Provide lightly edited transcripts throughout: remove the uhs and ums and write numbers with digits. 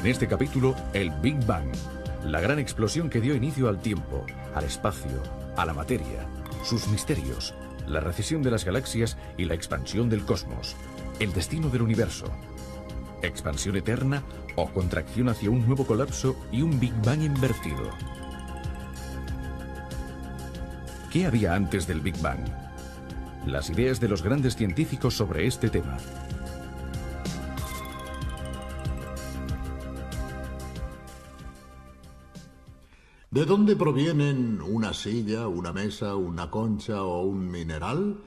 En este capítulo, el Big Bang, la gran explosión que dio inicio al tiempo, al espacio, a la materia, sus misterios, la recesión de las galaxias y la expansión del cosmos, el destino del universo. Expansión eterna o contracción hacia un nuevo colapso y un Big Bang invertido. ¿Qué había antes del Big Bang? Las ideas de los grandes científicos sobre este tema. ¿De dónde provienen una silla, una mesa, una concha o un mineral?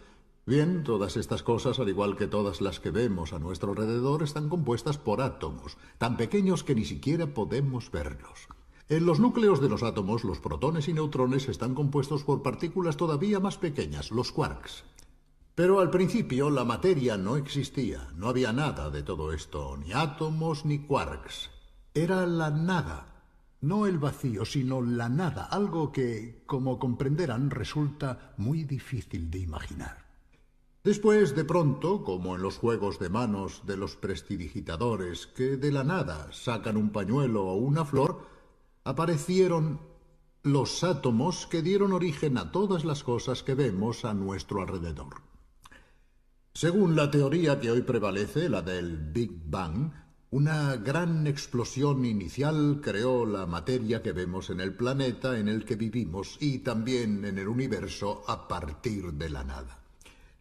Bien, todas estas cosas, al igual que todas las que vemos a nuestro alrededor, están compuestas por átomos, tan pequeños que ni siquiera podemos verlos. En los núcleos de los átomos, los protones y neutrones están compuestos por partículas todavía más pequeñas, los quarks. Pero al principio la materia no existía, no había nada de todo esto, ni átomos ni quarks. Era la nada. No el vacío, sino la nada, algo que, como comprenderán, resulta muy difícil de imaginar. Después, de pronto, como en los juegos de manos de los prestidigitadores, que de la nada sacan un pañuelo o una flor, aparecieron los átomos que dieron origen a todas las cosas que vemos a nuestro alrededor. Según la teoría que hoy prevalece, la del Big Bang, una gran explosión inicial creó la materia que vemos en el planeta en el que vivimos y también en el universo a partir de la nada.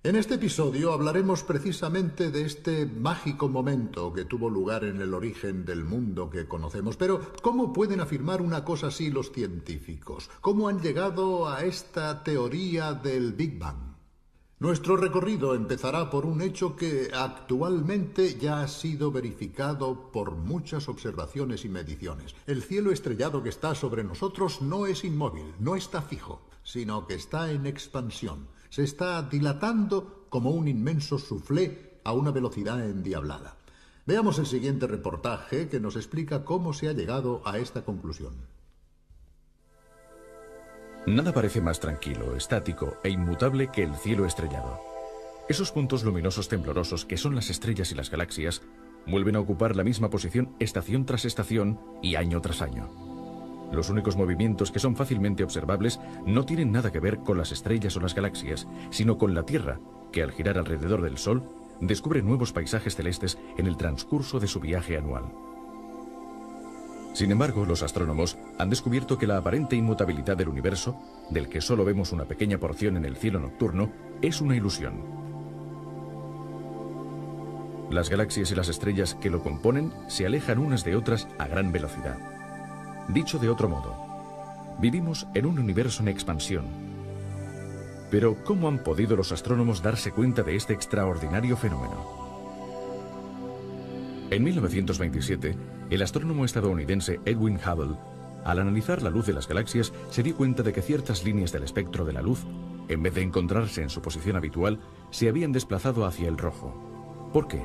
En este episodio hablaremos precisamente de este mágico momento que tuvo lugar en el origen del mundo que conocemos. Pero, ¿cómo pueden afirmar una cosa así los científicos? ¿Cómo han llegado a esta teoría del Big Bang? Nuestro recorrido empezará por un hecho que actualmente ya ha sido verificado por muchas observaciones y mediciones. El cielo estrellado que está sobre nosotros no es inmóvil, no está fijo, sino que está en expansión. Se está dilatando como un inmenso soufflé a una velocidad endiablada. Veamos el siguiente reportaje que nos explica cómo se ha llegado a esta conclusión. Nada parece más tranquilo, estático e inmutable que el cielo estrellado. Esos puntos luminosos temblorosos que son las estrellas y las galaxias vuelven a ocupar la misma posición estación tras estación y año tras año. Los únicos movimientos que son fácilmente observables no tienen nada que ver con las estrellas o las galaxias, sino con la Tierra, que al girar alrededor del Sol descubre nuevos paisajes celestes en el transcurso de su viaje anual. Sin embargo, los astrónomos han descubierto que la aparente inmutabilidad del universo, del que solo vemos una pequeña porción en el cielo nocturno, es una ilusión. Las galaxias y las estrellas que lo componen se alejan unas de otras a gran velocidad. Dicho de otro modo, vivimos en un universo en expansión. Pero, ¿cómo han podido los astrónomos darse cuenta de este extraordinario fenómeno? En 1927, el astrónomo estadounidense Edwin Hubble, al analizar la luz de las galaxias, se dio cuenta de que ciertas líneas del espectro de la luz, en vez de encontrarse en su posición habitual, se habían desplazado hacia el rojo. ¿Por qué?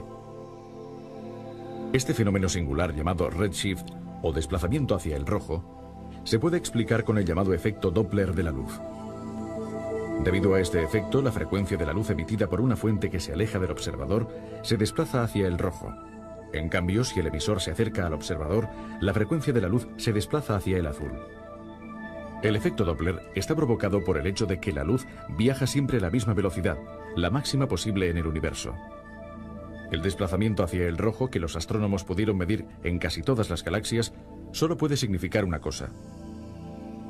Este fenómeno singular llamado redshift, o desplazamiento hacia el rojo, se puede explicar con el llamado efecto Doppler de la luz. Debido a este efecto, la frecuencia de la luz emitida por una fuente que se aleja del observador se desplaza hacia el rojo. En cambio, si el emisor se acerca al observador, la frecuencia de la luz se desplaza hacia el azul. El efecto Doppler está provocado por el hecho de que la luz viaja siempre a la misma velocidad, la máxima posible en el universo. El desplazamiento hacia el rojo que los astrónomos pudieron medir en casi todas las galaxias solo puede significar una cosa.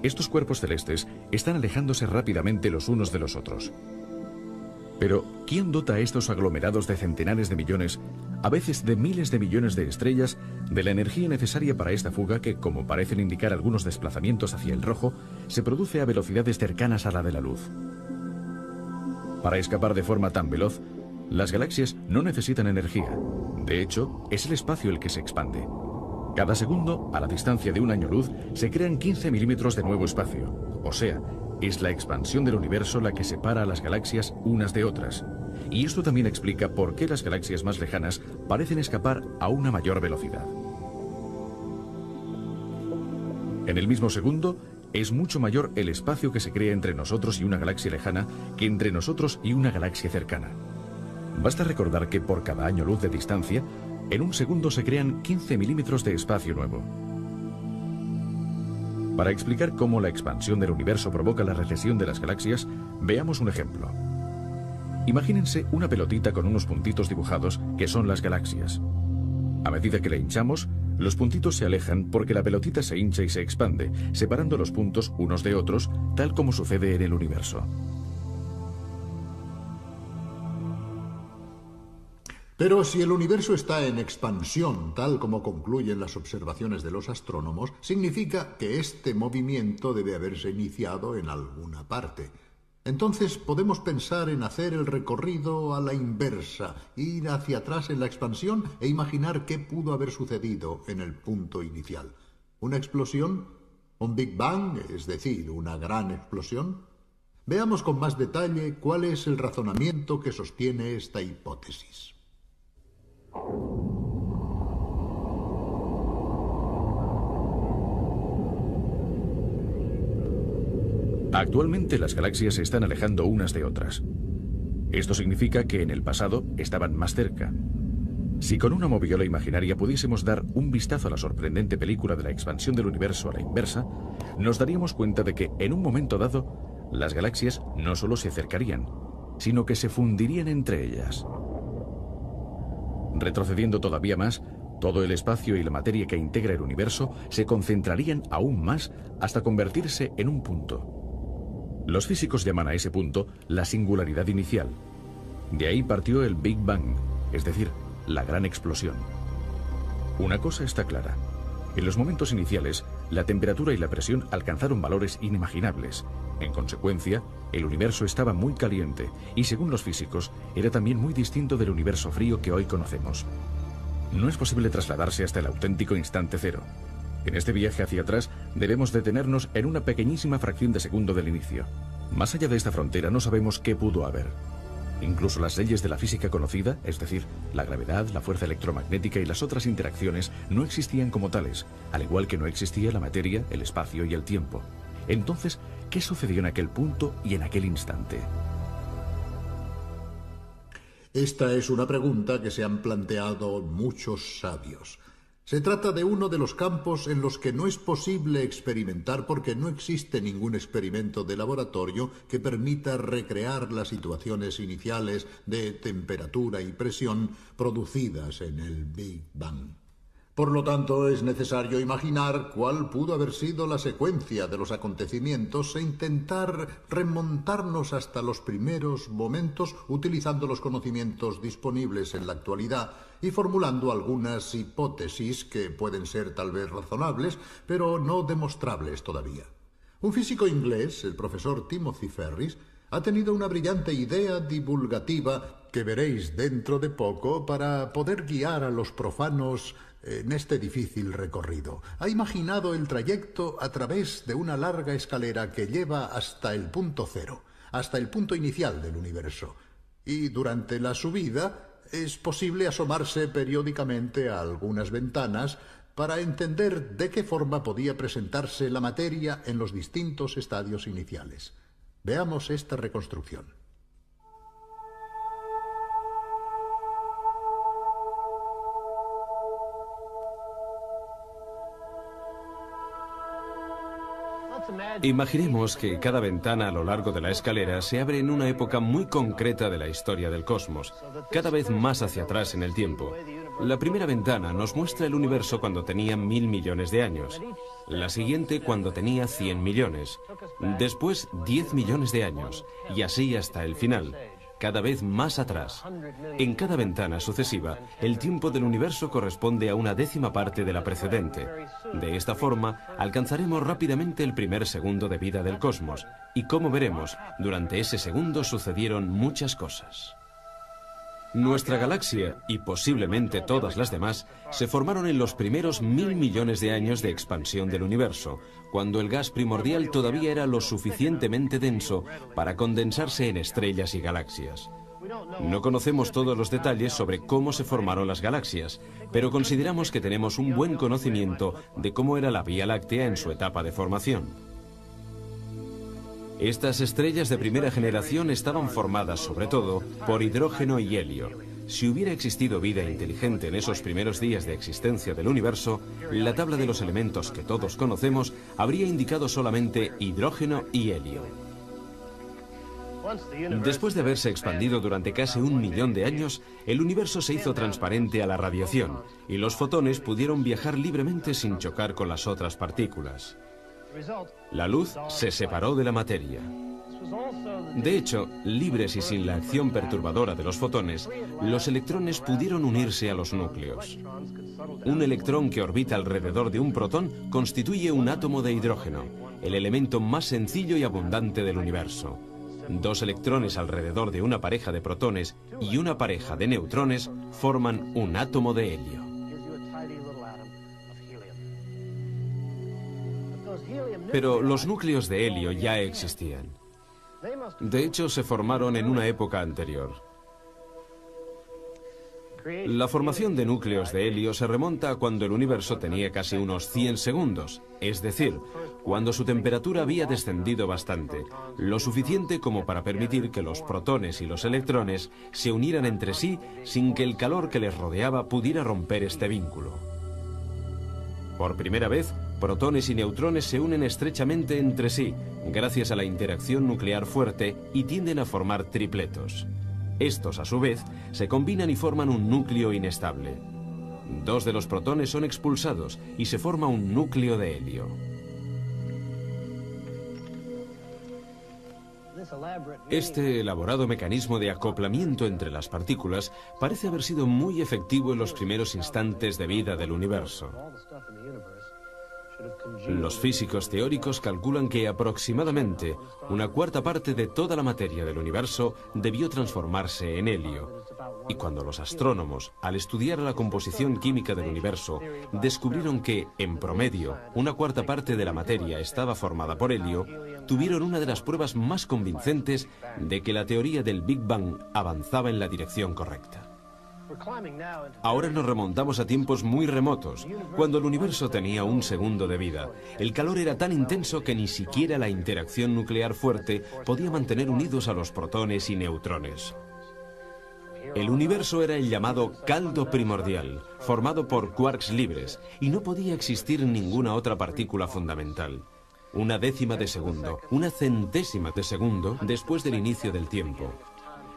Estos cuerpos celestes están alejándose rápidamente los unos de los otros. Pero, ¿quién dota a estos aglomerados de centenares de millones, a veces de miles de millones de estrellas, de la energía necesaria para esta fuga que, como parecen indicar algunos desplazamientos hacia el rojo, se produce a velocidades cercanas a la de la luz? Para escapar de forma tan veloz, las galaxias no necesitan energía. De hecho, es el espacio el que se expande. Cada segundo, a la distancia de un año luz, se crean 15 milímetros de nuevo espacio. O sea, es la expansión del universo la que separa a las galaxias unas de otras. Y esto también explica por qué las galaxias más lejanas parecen escapar a una mayor velocidad. En el mismo segundo, es mucho mayor el espacio que se crea entre nosotros y una galaxia lejana que entre nosotros y una galaxia cercana. Basta recordar que por cada año luz de distancia, En un segundo se crean 15 milímetros de espacio nuevo. Para explicar cómo la expansión del universo provoca la recesión de las galaxias, veamos un ejemplo. Imagínense una pelotita con unos puntitos dibujados que son las galaxias. A medida que la hinchamos, los puntitos se alejan porque la pelotita se hincha y se expande, separando los puntos unos de otros, tal como sucede en el universo. Pero si el universo está en expansión, tal como concluyen las observaciones de los astrónomos, significa que este movimiento debe haberse iniciado en alguna parte. Entonces podemos pensar en hacer el recorrido a la inversa, ir hacia atrás en la expansión e imaginar qué pudo haber sucedido en el punto inicial. ¿Una explosión? ¿Un Big Bang, es decir, una gran explosión? Veamos con más detalle cuál es el razonamiento que sostiene esta hipótesis. Actualmente las galaxias se están alejando unas de otras. Esto significa que en el pasado estaban más cerca. Si con una moviola imaginaria pudiésemos dar un vistazo a la sorprendente película de la expansión del universo a la inversa, nos daríamos cuenta de que en un momento dado, las galaxias no solo se acercarían, sino que se fundirían entre ellas. Retrocediendo todavía más, todo el espacio y la materia que integra el universo se concentrarían aún más hasta convertirse en un punto. Los físicos llaman a ese punto la singularidad inicial. De ahí partió el Big Bang, es decir, la gran explosión. Una cosa está clara. En los momentos iniciales, la temperatura y la presión alcanzaron valores inimaginables. En consecuencia, el universo estaba muy caliente y, según los físicos, era también muy distinto del universo frío que hoy conocemos. No es posible trasladarse hasta el auténtico instante cero. En este viaje hacia atrás debemos detenernos en una pequeñísima fracción de segundo del inicio. Más allá de esta frontera no sabemos qué pudo haber. Incluso las leyes de la física conocida, es decir, la gravedad, la fuerza electromagnética y las otras interacciones, no existían como tales, al igual que no existía la materia, el espacio y el tiempo. Entonces, ¿qué sucedió en aquel punto y en aquel instante? Esta es una pregunta que se han planteado muchos sabios. Se trata de uno de los campos en los que no es posible experimentar porque no existe ningún experimento de laboratorio que permita recrear las situaciones iniciales de temperatura y presión producidas en el Big Bang. Por lo tanto, es necesario imaginar cuál pudo haber sido la secuencia de los acontecimientos e intentar remontarnos hasta los primeros momentos utilizando los conocimientos disponibles en la actualidad y formulando algunas hipótesis que pueden ser tal vez razonables, pero no demostrables todavía. Un físico inglés, el profesor Timothy Ferris, ha tenido una brillante idea divulgativa que veréis dentro de poco para poder guiar a los profanos en este difícil recorrido. Ha imaginado el trayecto a través de una larga escalera que lleva hasta el punto cero, hasta el punto inicial del universo. Y durante la subida es posible asomarse periódicamente a algunas ventanas para entender de qué forma podía presentarse la materia en los distintos estadios iniciales. Veamos esta reconstrucción. Imaginemos que cada ventana a lo largo de la escalera se abre en una época muy concreta de la historia del cosmos, cada vez más hacia atrás en el tiempo. La primera ventana nos muestra el universo cuando tenía 1000 millones de años, la siguiente cuando tenía 100 millones, después 10 millones de años, y así hasta el final, cada vez más atrás. En cada ventana sucesiva, el tiempo del universo corresponde a una décima parte de la precedente. De esta forma, alcanzaremos rápidamente el primer segundo de vida del cosmos, y como veremos, durante ese segundo sucedieron muchas cosas. Nuestra galaxia, y posiblemente todas las demás, se formaron en los primeros 1000 millones de años de expansión del universo, cuando el gas primordial todavía era lo suficientemente denso para condensarse en estrellas y galaxias. No conocemos todos los detalles sobre cómo se formaron las galaxias, pero consideramos que tenemos un buen conocimiento de cómo era la Vía Láctea en su etapa de formación. Estas estrellas de primera generación estaban formadas sobre todo por hidrógeno y helio. Si hubiera existido vida inteligente en esos primeros días de existencia del universo, la tabla de los elementos que todos conocemos habría indicado solamente hidrógeno y helio. Después de haberse expandido durante casi 1 millón de años, el universo se hizo transparente a la radiación y los fotones pudieron viajar libremente sin chocar con las otras partículas. La luz se separó de la materia. De hecho, libres y sin la acción perturbadora de los fotones, los electrones pudieron unirse a los núcleos. Un electrón que orbita alrededor de un protón constituye un átomo de hidrógeno, el elemento más sencillo y abundante del universo. 2 electrones alrededor de una pareja de protones y una pareja de neutrones forman un átomo de helio. Pero los núcleos de helio ya existían. De hecho, se formaron en una época anterior. La formación de núcleos de helio se remonta a cuando el universo tenía casi unos 100 segundos, es decir, cuando su temperatura había descendido bastante, lo suficiente como para permitir que los protones y los electrones se unieran entre sí sin que el calor que les rodeaba pudiera romper este vínculo. Por primera vez, protones y neutrones se unen estrechamente entre sí, gracias a la interacción nuclear fuerte, y tienden a formar tripletos. Estos, a su vez, se combinan y forman un núcleo inestable. 2 de los protones son expulsados y se forma un núcleo de helio. Este elaborado mecanismo de acoplamiento entre las partículas parece haber sido muy efectivo en los primeros instantes de vida del universo. Los físicos teóricos calculan que aproximadamente 1/4 parte de toda la materia del universo debió transformarse en helio. Y cuando los astrónomos, al estudiar la composición química del universo, descubrieron que, en promedio, 1/4 parte de la materia estaba formada por helio, tuvieron una de las pruebas más convincentes de que la teoría del Big Bang avanzaba en la dirección correcta. Ahora nos remontamos a tiempos muy remotos, cuando el universo tenía 1 segundo de vida. El calor era tan intenso que ni siquiera la interacción nuclear fuerte podía mantener unidos a los protones y neutrones. El universo era el llamado caldo primordial, formado por quarks libres, y no podía existir ninguna otra partícula fundamental. 1/10 de segundo, 1/100ésima de segundo después del inicio del tiempo.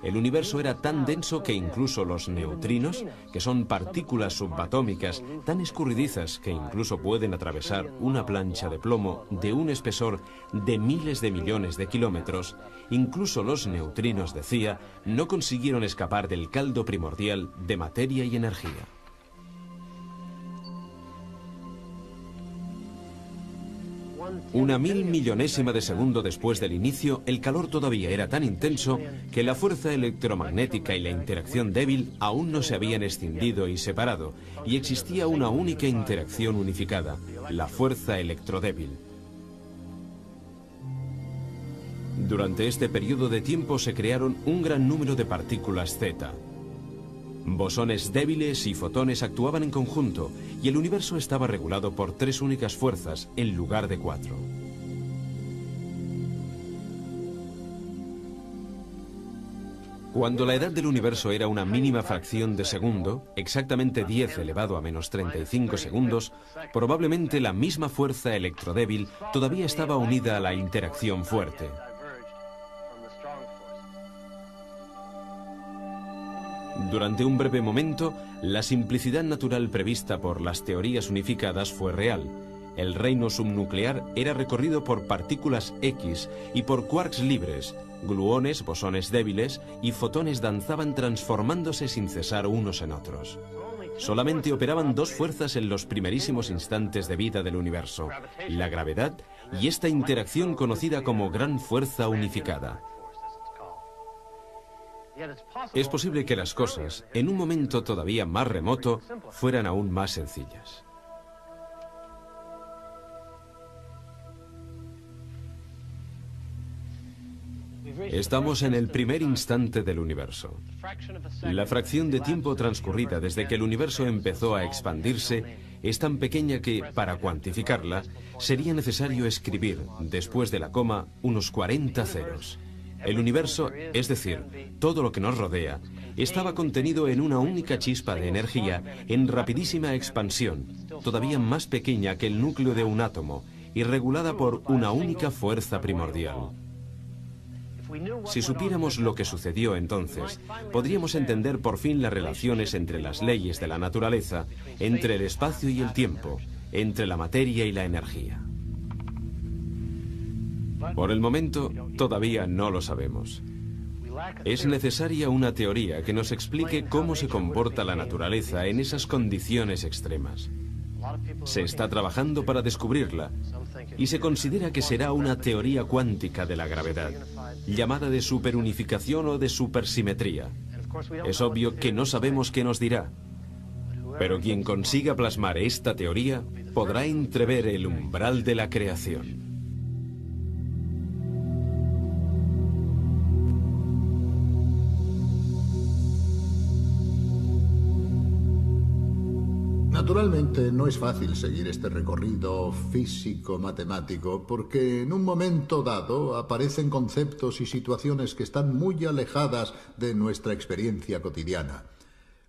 El universo era tan denso que incluso los neutrinos, que son partículas subatómicas tan escurridizas que incluso pueden atravesar una plancha de plomo de un espesor de miles de millones de kilómetros, incluso los neutrinos, decía, no consiguieron escapar del caldo primordial de materia y energía. Una 1000.000.000ésima de segundo después del inicio, el calor todavía era tan intenso que la fuerza electromagnética y la interacción débil aún no se habían escindido y separado, y existía una única interacción unificada, la fuerza electrodébil. Durante este periodo de tiempo se crearon un gran número de partículas Z. Bosones débiles y fotones actuaban en conjunto, y el universo estaba regulado por 3 únicas fuerzas en lugar de 4. Cuando la edad del universo era una mínima fracción de segundo, exactamente 10 elevado a menos 35 segundos, probablemente la misma fuerza electrodébil todavía estaba unida a la interacción fuerte. Durante un breve momento, la simplicidad natural prevista por las teorías unificadas fue real. El reino subnuclear era recorrido por partículas X y por quarks libres. Gluones, bosones débiles y fotones danzaban transformándose sin cesar unos en otros. Solamente operaban 2 fuerzas en los primerísimos instantes de vida del universo: la gravedad y esta interacción conocida como gran fuerza unificada. Es posible que las cosas, en un momento todavía más remoto, fueran aún más sencillas. Estamos en el primer instante del universo. La fracción de tiempo transcurrida desde que el universo empezó a expandirse es tan pequeña que, para cuantificarla, sería necesario escribir, después de la coma, unos 40 ceros. El universo, es decir, todo lo que nos rodea, estaba contenido en una única chispa de energía en rapidísima expansión, todavía más pequeña que el núcleo de un átomo y regulada por una única fuerza primordial. Si supiéramos lo que sucedió entonces, podríamos entender por fin las relaciones entre las leyes de la naturaleza, entre el espacio y el tiempo, entre la materia y la energía. Por el momento, todavía no lo sabemos. Es necesaria una teoría que nos explique cómo se comporta la naturaleza en esas condiciones extremas. Se está trabajando para descubrirla y se considera que será una teoría cuántica de la gravedad, llamada de superunificación o de supersimetría. Es obvio que no sabemos qué nos dirá, pero quien consiga plasmar esta teoría podrá entrever el umbral de la creación. Naturalmente, no es fácil seguir este recorrido físico-matemático porque en un momento dado aparecen conceptos y situaciones que están muy alejadas de nuestra experiencia cotidiana.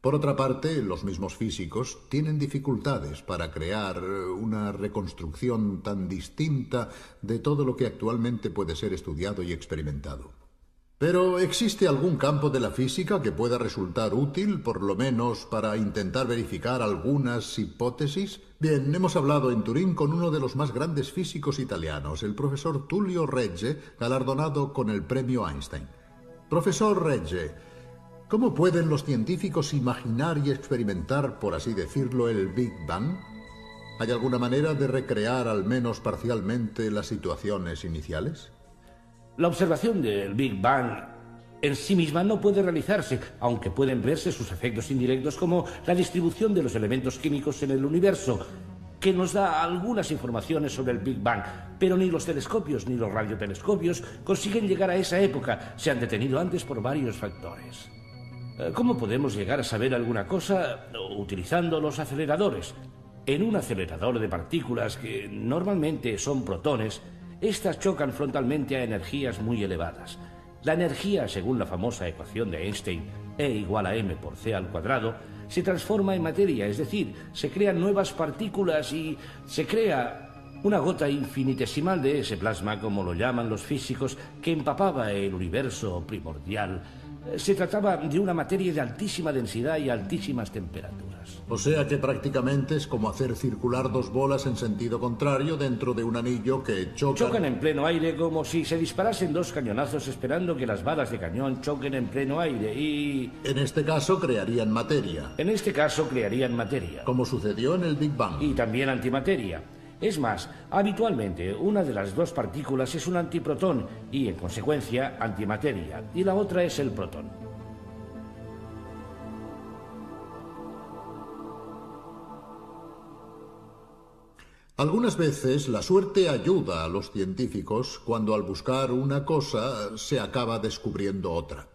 Por otra parte, los mismos físicos tienen dificultades para crear una reconstrucción tan distinta de todo lo que actualmente puede ser estudiado y experimentado. Pero ¿existe algún campo de la física que pueda resultar útil, por lo menos para intentar verificar algunas hipótesis? Bien, hemos hablado en Turín con uno de los más grandes físicos italianos, el profesor Tullio Regge, galardonado con el premio Einstein. Profesor Regge, ¿cómo pueden los científicos imaginar y experimentar, por así decirlo, el Big Bang? ¿Hay alguna manera de recrear al menos parcialmente las situaciones iniciales? La observación del Big Bang en sí misma no puede realizarse, aunque pueden verse sus efectos indirectos como la distribución de los elementos químicos en el universo, que nos da algunas informaciones sobre el Big Bang, pero ni los telescopios ni los radiotelescopios consiguen llegar a esa época. Se han detenido antes por varios factores. ¿Cómo podemos llegar a saber alguna cosa utilizando los aceleradores? En un acelerador de partículas, que normalmente son protones, estas chocan frontalmente a energías muy elevadas. La energía, según la famosa ecuación de Einstein, E igual a m por c al cuadrado, se transforma en materia, es decir, se crean nuevas partículas y se crea una gota infinitesimal de ese plasma, como lo llaman los físicos, que empapaba el universo primordial. Se trataba de una materia de altísima densidad y altísimas temperaturas. O sea que prácticamente es como hacer circular dos bolas en sentido contrario dentro de un anillo que chocan en pleno aire, como si se disparasen dos cañonazos esperando que las balas de cañón choquen en pleno aire y... En este caso crearían materia. En este caso crearían materia. Como sucedió en el Big Bang. Y también antimateria. Es más, habitualmente una de las dos partículas es un antiprotón y, en consecuencia, antimateria, y la otra es el protón. Algunas veces la suerte ayuda a los científicos cuando al buscar una cosa se acaba descubriendo otra.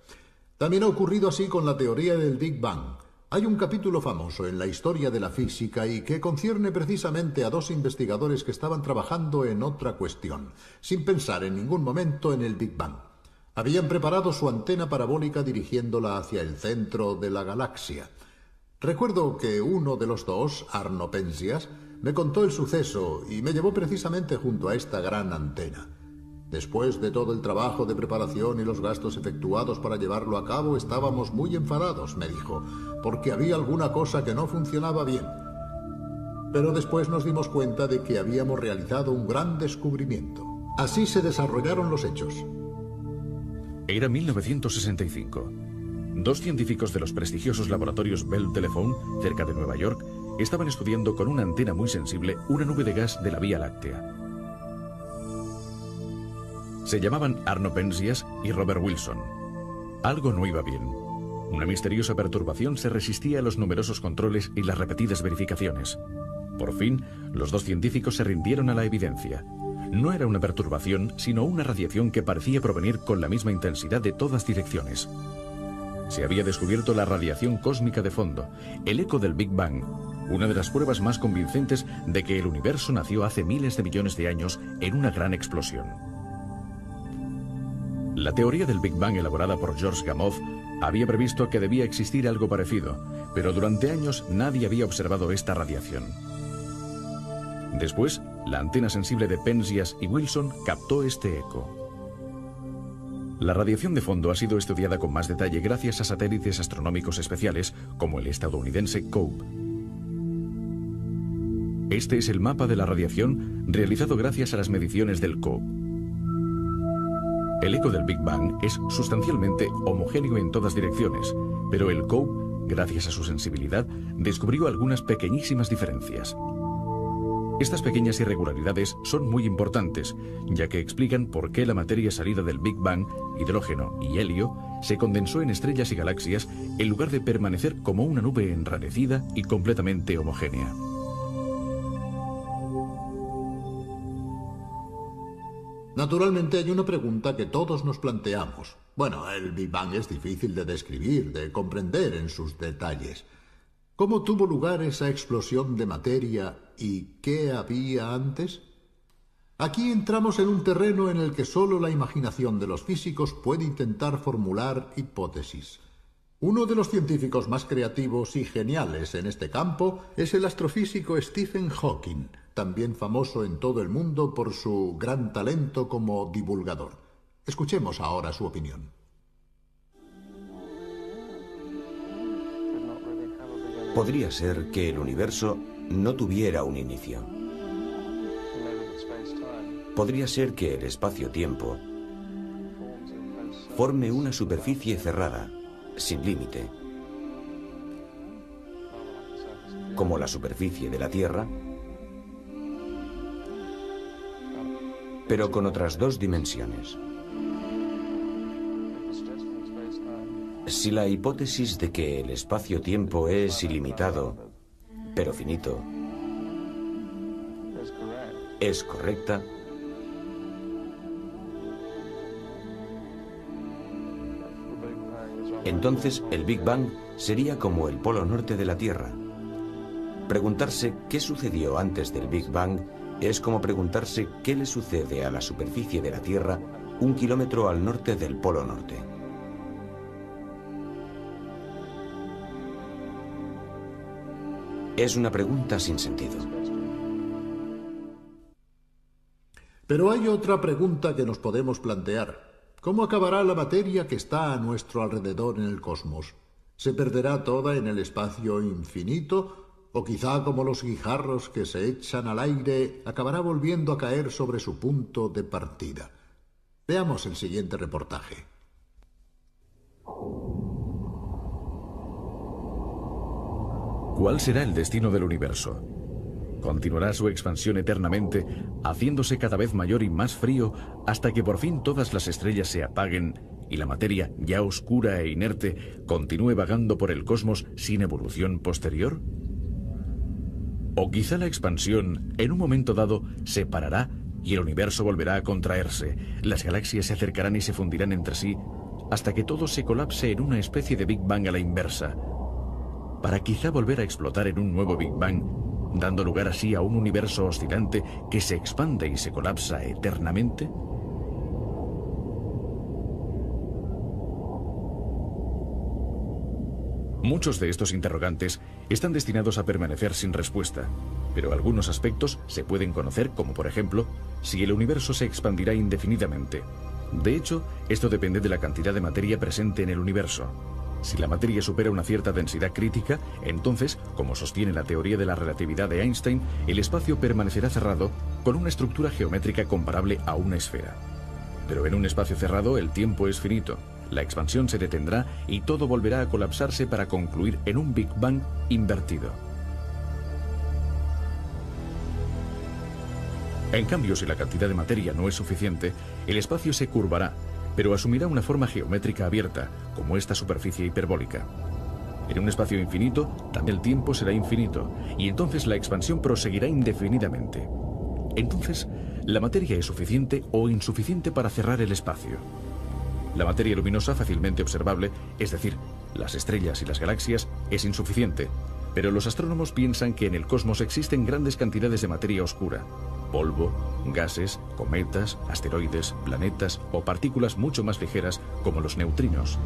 También ha ocurrido así con la teoría del Big Bang. Hay un capítulo famoso en la historia de la física y que concierne precisamente a dos investigadores que estaban trabajando en otra cuestión, sin pensar en ningún momento en el Big Bang. Habían preparado su antena parabólica dirigiéndola hacia el centro de la galaxia. Recuerdo que uno de los dos, Arno Penzias, me contó el suceso y me llevó precisamente junto a esta gran antena. Después de todo el trabajo de preparación y los gastos efectuados para llevarlo a cabo, estábamos muy enfadados, me dijo, porque había alguna cosa que no funcionaba bien. Pero después nos dimos cuenta de que habíamos realizado un gran descubrimiento. Así se desarrollaron los hechos. Era 1965. Dos científicos de los prestigiosos laboratorios Bell Telephone, cerca de Nueva York, estaban estudiando con una antena muy sensible una nube de gas de la Vía Láctea. Se llamaban Arno Penzias y Robert Wilson. Algo no iba bien. Una misteriosa perturbación se resistía a los numerosos controles y las repetidas verificaciones. Por fin, los dos científicos se rindieron a la evidencia. No era una perturbación, sino una radiación que parecía provenir con la misma intensidad de todas direcciones. Se había descubierto la radiación cósmica de fondo, el eco del Big Bang, una de las pruebas más convincentes de que el universo nació hace miles de millones de años en una gran explosión. La teoría del Big Bang elaborada por George Gamow había previsto que debía existir algo parecido, pero durante años nadie había observado esta radiación. Después, la antena sensible de Penzias y Wilson captó este eco. La radiación de fondo ha sido estudiada con más detalle gracias a satélites astronómicos especiales como el estadounidense COPE. Este es el mapa de la radiación realizado gracias a las mediciones del COPE. El eco del Big Bang es sustancialmente homogéneo en todas direcciones, pero el COPE, gracias a su sensibilidad, descubrió algunas pequeñísimas diferencias. Estas pequeñas irregularidades son muy importantes, ya que explican por qué la materia salida del Big Bang, hidrógeno y helio, se condensó en estrellas y galaxias en lugar de permanecer como una nube enrarecida y completamente homogénea. Naturalmente hay una pregunta que todos nos planteamos. Bueno, el Big Bang es difícil de describir, de comprender en sus detalles. ¿Cómo tuvo lugar esa explosión de materia y qué había antes? Aquí entramos en un terreno en el que solo la imaginación de los físicos puede intentar formular hipótesis. Uno de los científicos más creativos y geniales en este campo es el astrofísico Stephen Hawking, también famoso en todo el mundo por su gran talento como divulgador. Escuchemos ahora su opinión. Podría ser que el universo no tuviera un inicio. Podría ser que el espacio-tiempo forme una superficie cerrada, sin límite, como la superficie de la Tierra, pero con otras dos dimensiones. Si la hipótesis de que el espacio-tiempo es ilimitado, pero finito, es correcta, entonces el Big Bang sería como el polo norte de la Tierra. Preguntarse qué sucedió antes del Big Bang es como preguntarse qué le sucede a la superficie de la Tierra 1 kilómetro al norte del polo norte. Es una pregunta sin sentido. Pero hay otra pregunta que nos podemos plantear. ¿Cómo acabará la materia que está a nuestro alrededor en el cosmos? ¿Se perderá toda en el espacio infinito? ¿O quizá, como los guijarros que se echan al aire, acabará volviendo a caer sobre su punto de partida? Veamos el siguiente reportaje. ¿Cuál será el destino del universo? ¿Continuará su expansión eternamente, haciéndose cada vez mayor y más frío, hasta que por fin todas las estrellas se apaguen y la materia, ya oscura e inerte, continúe vagando por el cosmos sin evolución posterior? ¿O quizá la expansión, en un momento dado, se parará y el universo volverá a contraerse, las galaxias se acercarán y se fundirán entre sí, hasta que todo se colapse en una especie de Big Bang a la inversa, para quizá volver a explotar en un nuevo Big Bang, dando lugar así a un universo oscilante que se expande y se colapsa eternamente? Muchos de estos interrogantes están destinados a permanecer sin respuesta, pero algunos aspectos se pueden conocer, como por ejemplo, si el universo se expandirá indefinidamente. De hecho, esto depende de la cantidad de materia presente en el universo. Si la materia supera una cierta densidad crítica, entonces, como sostiene la teoría de la relatividad de Einstein, el espacio permanecerá cerrado con una estructura geométrica comparable a una esfera. Pero en un espacio cerrado el tiempo es finito, la expansión se detendrá y todo volverá a colapsarse para concluir en un Big Bang invertido. En cambio, si la cantidad de materia no es suficiente, el espacio se curvará, pero asumirá una forma geométrica abierta, como esta superficie hiperbólica. En un espacio infinito, también el tiempo será infinito, y entonces la expansión proseguirá indefinidamente. Entonces, la materia es suficiente o insuficiente para cerrar el espacio. La materia luminosa fácilmente observable, es decir, las estrellas y las galaxias, es insuficiente, Pero los astrónomos piensan que en el cosmos existen grandes cantidades de materia oscura: polvo, gases, cometas, asteroides, planetas o partículas mucho más ligeras como los neutrinos.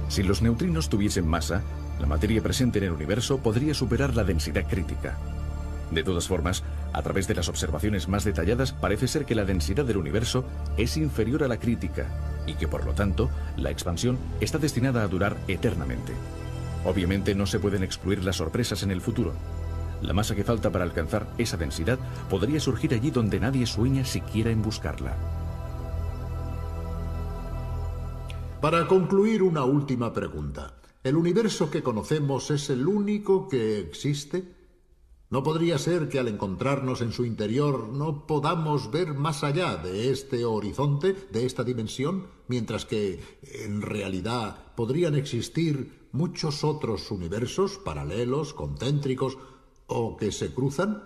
Si los neutrinos tuviesen masa, la materia presente en el universo podría superar la densidad crítica. De todas formas, a través de las observaciones más detalladas, parece ser que la densidad del universo es inferior a la crítica y que, por lo tanto, la expansión está destinada a durar eternamente. Obviamente no se pueden excluir las sorpresas en el futuro. La masa que falta para alcanzar esa densidad podría surgir allí donde nadie sueña siquiera en buscarla. Para concluir, una última pregunta. ¿El universo que conocemos es el único que existe? ¿No podría ser que al encontrarnos en su interior no podamos ver más allá de este horizonte, de esta dimensión, mientras que, en realidad, podrían existir muchos otros universos paralelos, concéntricos o que se cruzan?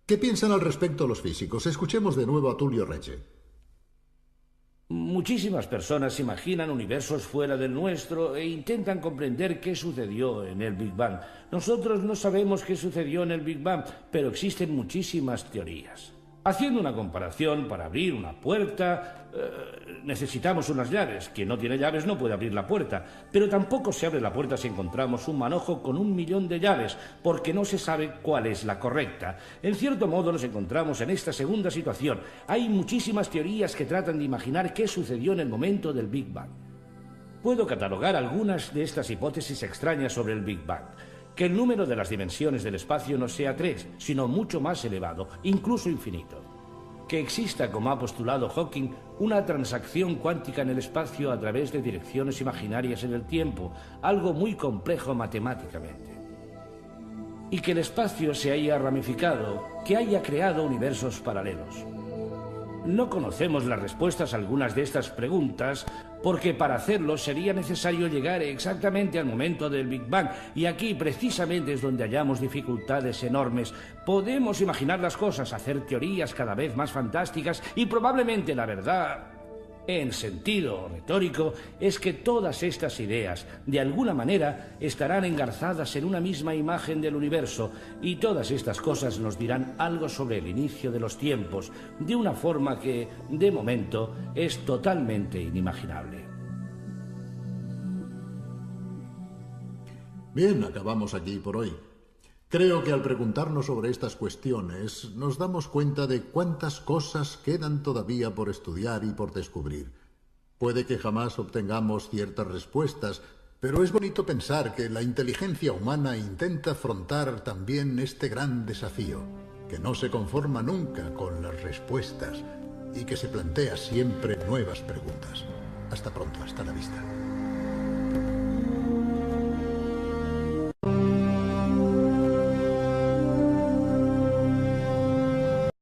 ¿Qué piensan al respecto los físicos? Escuchemos de nuevo a Tullio Regge. Muchísimas personas imaginan universos fuera del nuestro e intentan comprender qué sucedió en el Big Bang. Nosotros no sabemos qué sucedió en el Big Bang, pero existen muchísimas teorías. Haciendo una comparación, para abrir una puerta, necesitamos unas llaves. Quien no tiene llaves no puede abrir la puerta. Pero tampoco se abre la puerta si encontramos un manojo con 1.000.000 de llaves, porque no se sabe cuál es la correcta. En cierto modo nos encontramos en esta segunda situación. Hay muchísimas teorías que tratan de imaginar qué sucedió en el momento del Big Bang. Puedo catalogar algunas de estas hipótesis extrañas sobre el Big Bang. Que el número de las dimensiones del espacio no sea 3, sino mucho más elevado, incluso infinito. Que exista, como ha postulado Hawking, una transacción cuántica en el espacio a través de direcciones imaginarias en el tiempo, algo muy complejo matemáticamente. Y que el espacio se haya ramificado, que haya creado universos paralelos. No conocemos las respuestas a algunas de estas preguntas, porque para hacerlo sería necesario llegar exactamente al momento del Big Bang, y aquí precisamente es donde hallamos dificultades enormes. Podemos imaginar las cosas, hacer teorías cada vez más fantásticas, y probablemente la verdad, en sentido retórico, es que todas estas ideas, de alguna manera, estarán engarzadas en una misma imagen del universo, y todas estas cosas nos dirán algo sobre el inicio de los tiempos, de una forma que, de momento, es totalmente inimaginable. Bien, acabamos aquí por hoy. Creo que al preguntarnos sobre estas cuestiones nos damos cuenta de cuántas cosas quedan todavía por estudiar y por descubrir. Puede que jamás obtengamos ciertas respuestas, pero es bonito pensar que la inteligencia humana intenta afrontar también este gran desafío, que no se conforma nunca con las respuestas y que se plantea siempre nuevas preguntas. Hasta pronto, hasta la vista.